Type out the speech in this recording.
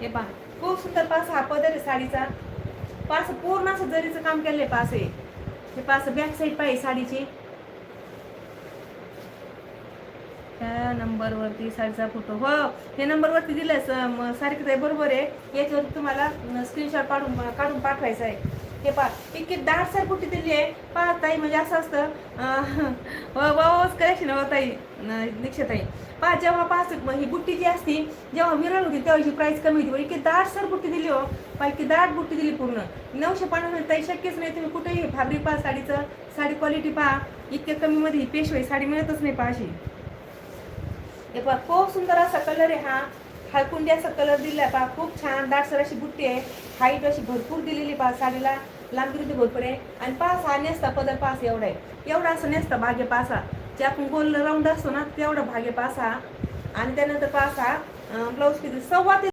हे पहा खूप सुंदर पास हा पदर आहे साडीचा. पास पूर्ण असं जरीचं काम केलंय पास आहे. हे पास बॅक साईड पाहिजे साडीची. त्या नंबरवरती साडीचा फोटो हो हे नंबरवरती दिलाय सारखं आहे बरोबर आहे. याच्यावरती तुम्हाला स्क्रीनशॉट काढून पाठवायचा आहे. हे पहा इतकी दाटसर बुट्टी दिली आहे. पहा ताई म्हणजे असं असतं वावच करेक्शन हो ताई दीक्षाताई. पहा जेव्हा पास ही बुट्टी जी असती जेव्हा विरळ होती तेव्हा ही प्राइस कमी होती. इतकी दाटसर बुट्टी दिली हो. पहा इतकी दाट बुट्टी दिली पूर्ण 950 ताई शक्यच नाही. तुम्ही कुठेही फॅब्रिक पहा साडीचं साडी क्वालिटी पहा इतक्या कमीमध्ये ही पेशवाई साडी मिळतच नाही पहा अशी. हे पहा खूप सुंदर असा कलर आहे हा. हळकुंडी असा कलर दिलाय पहा खूप छान दाटसर अशी बुट्टी आहे. हाईट अशी भरपूर दिलेली पहा साडीला लांबी रुंदी भरपूर आहे. आणि पास हा नेसता पदर पास एवढा आहे एवढा असं नेसता भागे पासा जे आपण गोल राऊंड असतो ना तेवढा भागे पासा. आणि त्यानंतर पास हा ब्लाऊज किती 1.25